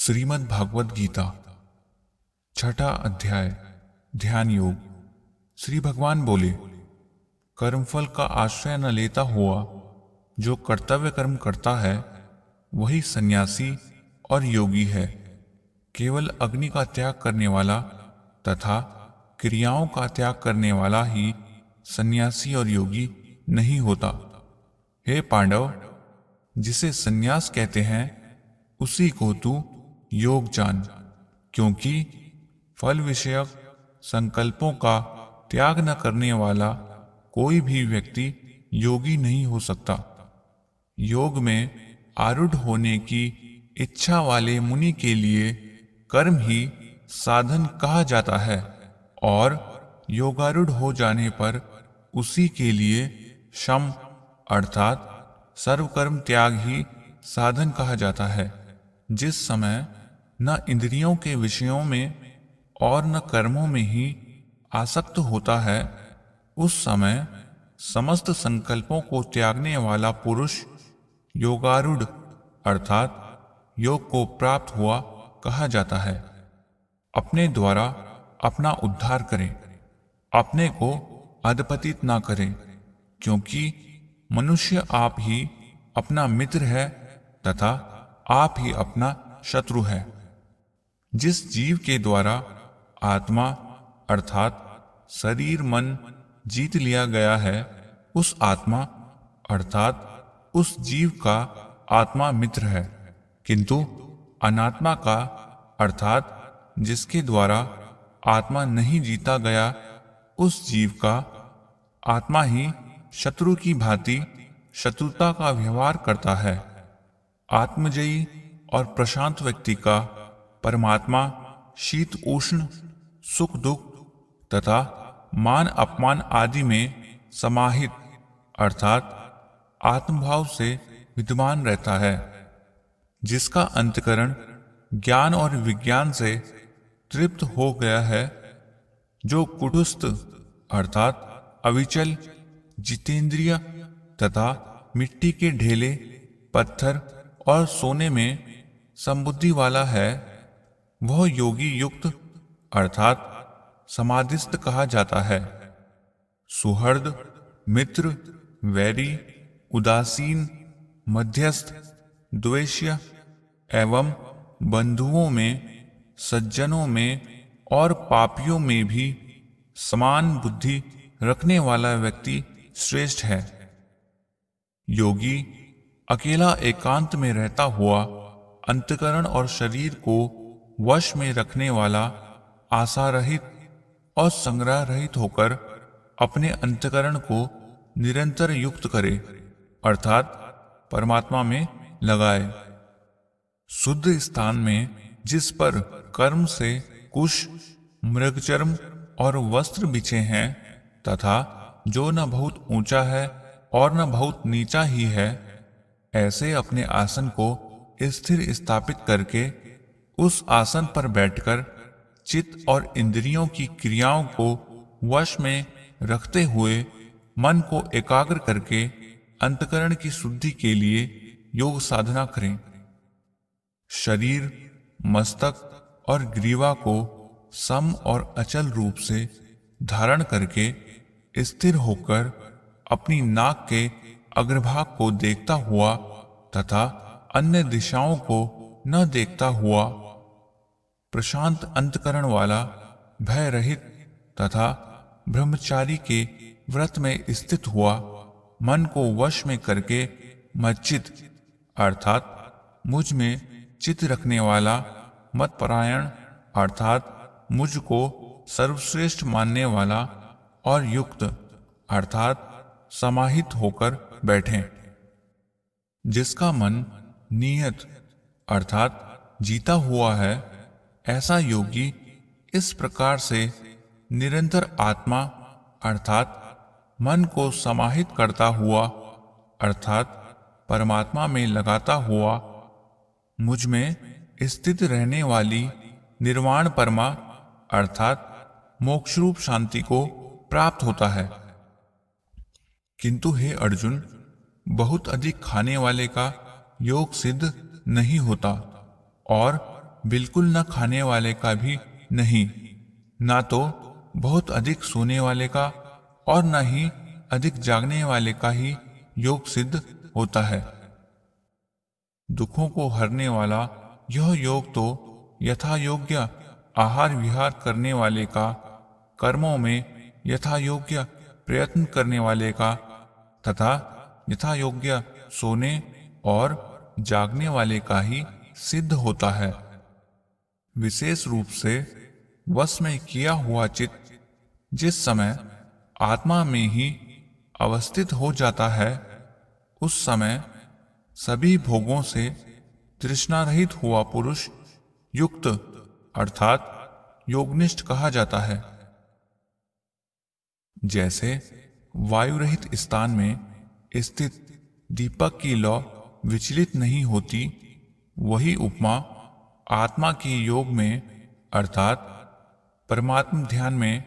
श्रीमद् भागवत गीता छठा अध्याय ध्यान योग। श्री भगवान बोले, कर्मफल का आश्रय न लेता हुआ जो कर्तव्य कर्म करता है वही सन्यासी और योगी है। केवल अग्नि का त्याग करने वाला तथा क्रियाओं का त्याग करने वाला ही सन्यासी और योगी नहीं होता। हे पांडव, जिसे सन्यास कहते हैं उसी को तू योग जान, क्योंकि फल विषयक संकल्पों का त्याग न करने वाला कोई भी व्यक्ति योगी नहीं हो सकता। योग में आरूढ़ होने की इच्छा वाले मुनि के लिए कर्म ही साधन कहा जाता है और योगारूढ़ हो जाने पर उसी के लिए शम अर्थात सर्वकर्म त्याग ही साधन कहा जाता है। जिस समय न इंद्रियों के विषयों में और न कर्मों में ही आसक्त होता है, उस समय समस्त संकल्पों को त्यागने वाला पुरुष योगारूढ़ अर्थात योग को प्राप्त हुआ कहा जाता है। अपने द्वारा अपना उद्धार करें, अपने को अधपतित ना करें, क्योंकि मनुष्य आप ही अपना मित्र है तथा आप ही अपना शत्रु है। जिस जीव के द्वारा आत्मा अर्थात शरीर मन जीत लिया गया है, उस आत्मा अर्थात उस जीव का आत्मा मित्र है, किंतु अनात्मा का अर्थात जिसके द्वारा आत्मा नहीं जीता गया, उस जीव का आत्मा ही शत्रु की भांति शत्रुता का व्यवहार करता है। आत्मजयी और प्रशांत व्यक्ति का परमात्मा शीत उष्ण सुख दुख तथा मान अपमान आदि में समाहित अर्थात आत्मभाव से विद्यमान रहता है। जिसका अंतकरण ज्ञान और विज्ञान से तृप्त हो गया है, जो कुटुस्थ अर्थात अविचल जितेंद्रिय तथा मिट्टी के ढेले पत्थर और सोने में संबुद्धि वाला है, वह योगी युक्त अर्थात समाधिस्थ कहा जाता है। सुहृद मित्र वैरी उदासीन मध्यस्थ द्वेष्य एवं बंधुओं में सज्जनों में और पापियों में भी समान बुद्धि रखने वाला व्यक्ति श्रेष्ठ है। योगी अकेला एकांत में रहता हुआ अंतकरण और शरीर को वश में रखने वाला आशा रहित और संग्रह रहित होकर अपने अंतकरण को निरंतर युक्त करे अर्थात परमात्मा में लगाए। शुद्ध स्थान में जिस पर कर्म से कुश मृगचर्म और वस्त्र बिछे हैं तथा जो न बहुत ऊंचा है और न बहुत नीचा ही है, ऐसे अपने आसन को स्थिर स्थापित करके उस आसन पर बैठकर चित्त और इंद्रियों की क्रियाओं को वश में रखते हुए मन को एकाग्र करके अंतकरण की शुद्धि के लिए योग साधना करें। शरीर मस्तक और ग्रीवा को सम और अचल रूप से धारण करके स्थिर होकर अपनी नाक के अग्रभाग को देखता हुआ तथा अन्य दिशाओं को न देखता हुआ प्रशांत अंतकरण वाला भय रहित तथा ब्रह्मचारी के व्रत में स्थित हुआ मन को वश में करके मच्चित अर्थात मुझ में चित्त रखने वाला मतपरायण अर्थात मुझ को सर्वश्रेष्ठ मानने वाला और युक्त अर्थात समाहित होकर बैठें। जिसका मन नियत अर्थात जीता हुआ है, ऐसा योगी इस प्रकार से निरंतर आत्मा अर्थात मन को समाहित करता हुआ अर्थात परमात्मा में लगाता हुआ मुझ में स्थित रहने वाली निर्वाण परमा अर्थात मोक्ष रूप शांति को प्राप्त होता है। किंतु हे अर्जुन, बहुत अधिक खाने वाले का योग सिद्ध नहीं होता और बिल्कुल न खाने वाले का भी नहीं, ना तो बहुत अधिक सोने वाले का और न ही अधिक जागने वाले का ही योग सिद्ध होता है। दुखों को हरने वाला यह योग तो यथा योग्य आहार विहार करने वाले का, कर्मों में यथा योग्य प्रयत्न करने वाले का तथा यथा योग्य सोने और जागने वाले का ही सिद्ध होता है। विशेष रूप से वश में किया हुआ चित्त जिस समय आत्मा में ही अवस्थित हो जाता है, उस समय सभी भोगों से तृष्णा रहित हुआ पुरुष युक्त अर्थात योगनिष्ठ कहा जाता है। जैसे वायु रहित स्थान में स्थित दीपक की लौ विचलित नहीं होती, वही उपमा आत्मा के योग में अर्थात परमात्म ध्यान में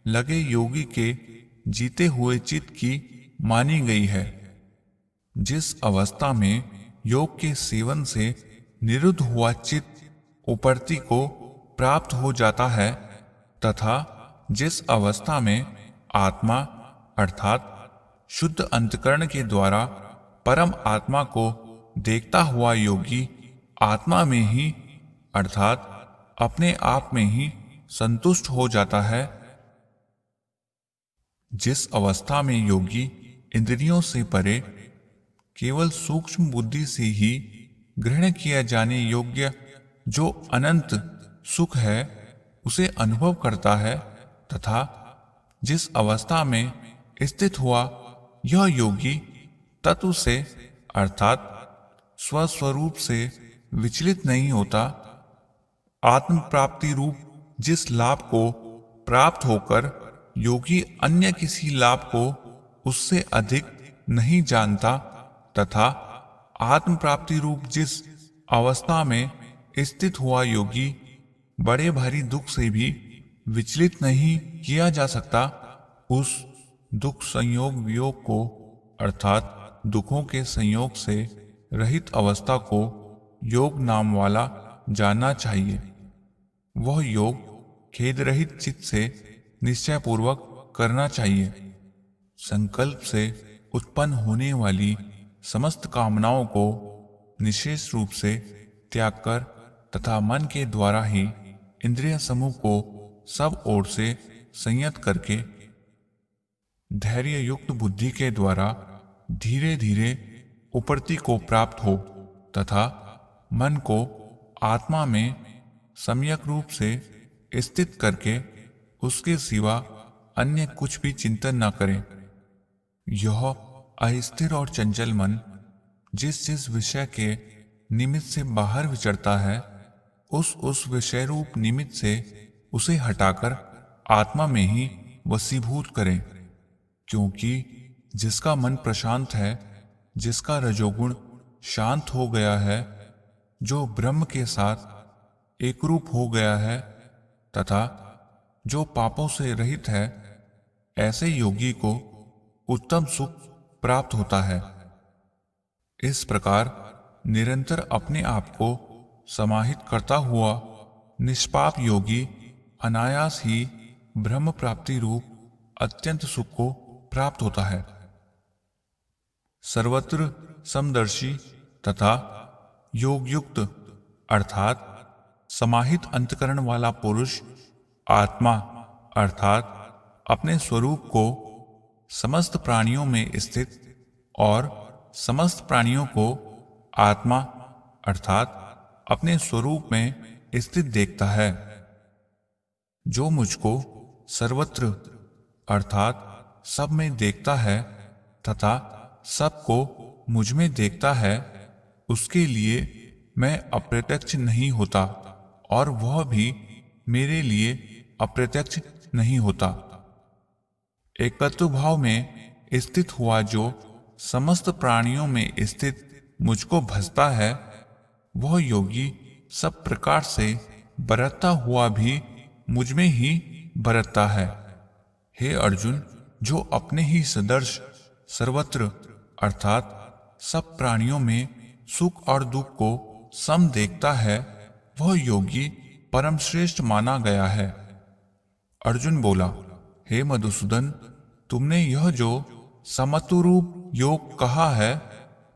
लगे योगी के जीते हुए चित्त की मानी गई है। जिस अवस्था में योग के सेवन से निरुद्ध हुआ चित्त उपरति को प्राप्त हो जाता है तथा जिस अवस्था में आत्मा अर्थात शुद्ध अंतकरण के द्वारा परम आत्मा को देखता हुआ योगी आत्मा में ही अर्थात अपने आप में ही संतुष्ट हो जाता है, जिस अवस्था में योगी इंद्रियों से परे केवल सूक्ष्म बुद्धि से ही ग्रहण किया जाने योग्य जो अनंत सुख है उसे अनुभव करता है तथा जिस अवस्था में स्थित हुआ यह योगी तत्व से अर्थात स्वस्वरूप से विचलित नहीं होता, आत्म प्राप्ति रूप जिस लाभ को प्राप्त होकर योगी अन्य किसी लाभ को उससे अधिक नहीं जानता तथा आत्म प्राप्ति रूप जिस अवस्था में स्थित हुआ योगी बड़े भारी दुख से भी विचलित नहीं किया जा सकता, उस दुख संयोग वियोग को अर्थात दुखों के संयोग से रहित अवस्था को योग नाम वाला जानना चाहिए। वह योग खेद रहित चित्त से निश्चय पूर्वक करना चाहिए। संकल्प से उत्पन्न होने वाली समस्त कामनाओं को निशेष रूप से त्याग कर तथा मन के द्वारा ही इंद्रिय समूह को सब ओर से संयत करके धैर्य युक्त बुद्धि के द्वारा धीरे धीरे उपरति को प्राप्त हो तथा मन को आत्मा में सम्यक रूप से स्थित करके उसके सिवा अन्य कुछ भी चिंतन न करें। यह अस्थिर और चंचल मन जिस जिस विषय के निमित्त से बाहर विचरता है, उस विषय रूप निमित्त से उसे हटाकर आत्मा में ही वशीभूत करें, क्योंकि जिसका मन प्रशांत है, जिसका रजोगुण शांत हो गया है, जो ब्रह्म के साथ एकरूप हो गया है तथा जो पापों से रहित है, ऐसे योगी को उत्तम सुख प्राप्त होता है। इस प्रकार निरंतर अपने आप को समाहित करता हुआ निष्पाप योगी अनायास ही ब्रह्म प्राप्ति रूप अत्यंत सुख को प्राप्त होता है। सर्वत्र समदर्शी तथा योग युक्त अर्थात समाहित अंतकरण वाला पुरुष आत्मा अर्थात अपने स्वरूप को समस्त प्राणियों में स्थित और समस्त प्राणियों को आत्मा अर्थात अपने स्वरूप में स्थित देखता है। जो मुझको सर्वत्र अर्थात सब में देखता है तथा सबको मुझ में देखता है, उसके लिए मैं अप्रत्यक्ष नहीं होता और वह भी मेरे लिए अप्रत्यक्ष नहीं होता। एकत्व भाव में स्थित हुआ जो समस्त प्राणियों में स्थित मुझको भजता है, वह योगी सब प्रकार से बरतता हुआ भी मुझ में ही बरतता है। हे अर्जुन, जो अपने ही सदर्श सर्वत्र अर्थात सब प्राणियों में सुख और दुख को सम देखता है, वह योगी परम श्रेष्ठ माना गया है। अर्जुन बोला, हे मधुसूदन, तुमने यह जो समत्वरूप योग कहा है,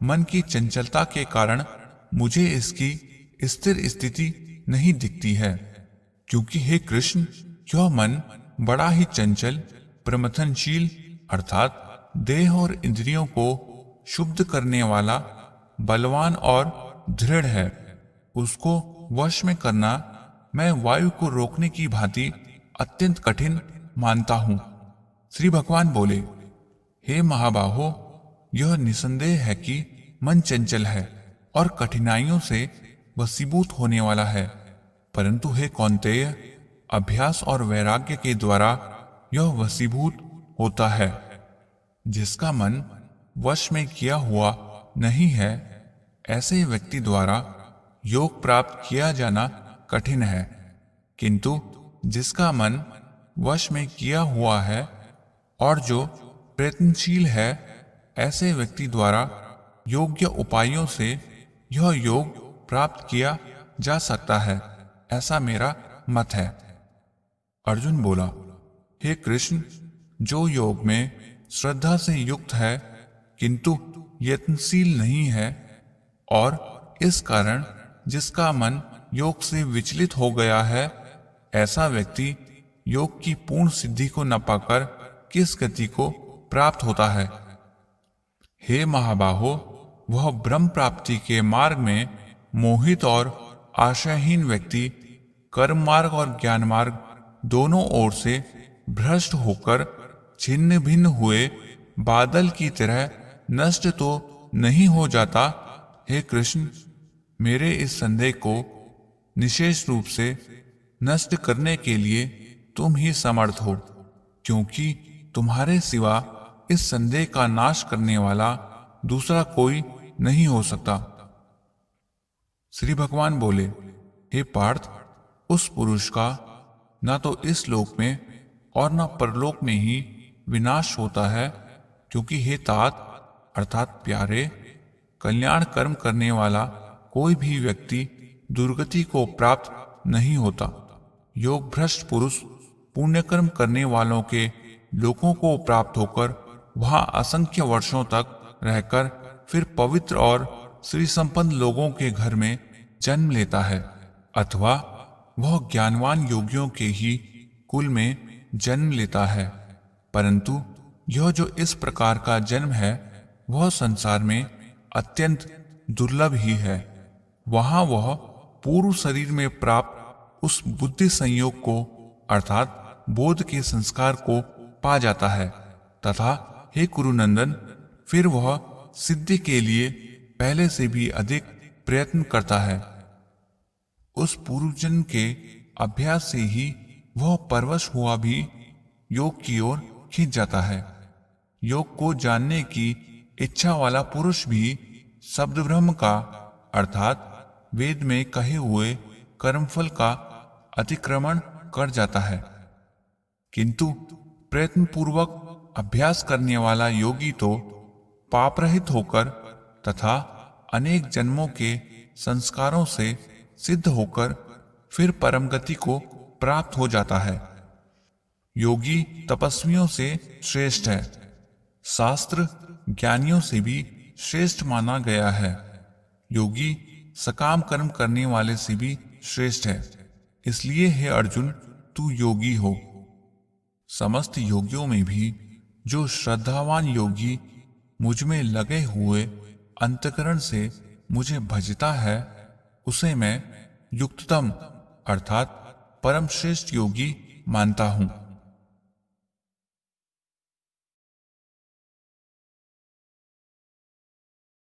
मन की चंचलता के कारण मुझे इसकी स्थिर स्थिति नहीं दिखती है, क्योंकि हे कृष्ण, यह मन बड़ा ही चंचल, प्रमथनशील अर्थात देह और इंद्रियों को शुद्ध करने वाला, बलवान और दृढ़ है। उसको वश में करना मैं वायु को रोकने की भांति अत्यंत कठिन मानता हूं। श्री भगवान बोले, हे महाबाहो, यह निसंदेह है कि मन चंचल है और कठिनाइयों से वशीभूत होने वाला है, परंतु हे कौन्तेय, अभ्यास और वैराग्य के द्वारा यह वशीभूत होता है। जिसका मन वश में किया हुआ नहीं है, ऐसे व्यक्ति द्वारा योग प्राप्त किया जाना कठिन है, किंतु जिसका मन वश में किया हुआ है और जो प्रयत्नशील है, ऐसे व्यक्ति द्वारा योग्य उपायों से यह योग प्राप्त किया जा सकता है, ऐसा मेरा मत है। अर्जुन बोला, हे कृष्ण, जो योग में श्रद्धा से युक्त है किंतु यत्नशील नहीं है, और इस कारण जिसका मन योग से विचलित हो गया है, ऐसा व्यक्ति योग की पूर्ण सिद्धि को न पाकर किस गति को प्राप्त होता है? हे महाबाहो, वह ब्रह्म प्राप्ति के मार्ग में मोहित और आशयहीन व्यक्ति कर्म मार्ग और ज्ञान मार्ग दोनों ओर से भ्रष्ट होकर छिन्न भिन्न हुए बादल की तरह नष्ट तो नहीं हो जाता। हे कृष्ण, मेरे इस संदेह को निशेष रूप से नष्ट करने के लिए तुम ही समर्थ हो, क्योंकि तुम्हारे सिवा इस संदेह का नाश करने वाला दूसरा कोई नहीं हो सकता। श्री भगवान बोले, हे पार्थ, उस पुरुष का न तो इस लोक में और न परलोक में ही विनाश होता है, क्योंकि हे तात अर्थात प्यारे, कल्याण कर्म करने वाला कोई भी व्यक्ति दुर्गति को प्राप्त नहीं होता। योग भ्रष्ट पुरुष पुण्य कर्म करने वालों के लोकों को प्राप्त होकर वहां असंख्य वर्षों तक रहकर फिर पवित्र और श्री संपन्न लोगों के घर में जन्म लेता है, अथवा वह ज्ञानवान योगियों के ही कुल में जन्म लेता है। परंतु यह जो इस प्रकार का जन्म है, वह संसार में अत्यंत दुर्लभ ही है। वहां वह पूर्व शरीर में प्राप्त उस बुद्धि संयोग को अर्थात बोध के संस्कार को पा जाता है, तथा हे कुरुनंदन, फिर वह सिद्धि के लिए पहले से भी अधिक प्रयत्न करता है। उस पूर्वजन्म के अभ्यास से ही वह परवश हुआ भी योग की ओर खींच जाता है। योग को जानने की इच्छा वाला पुरुष भी शब्द ब्रह्म का अर्थात वेद में कहे हुए कर्मफल का अतिक्रमण कर जाता है, किंतु प्रयत्न पूर्वक अभ्यास करने वाला योगी तो पाप रहित होकर तथा अनेक जन्मों के संस्कारों से सिद्ध होकर फिर परम गति को प्राप्त हो जाता है। योगी तपस्वियों से श्रेष्ठ है, शास्त्र ज्ञानियों से भी श्रेष्ठ माना गया है। योगी सकाम कर्म करने वाले से भी श्रेष्ठ है। इसलिए हे अर्जुन, तू योगी हो। समस्त योगियों में भी जो श्रद्धावान योगी मुझ में लगे हुए अंतकरण से मुझे भजता है, उसे मैं युक्ततम अर्थात परम श्रेष्ठ योगी मानता हूं।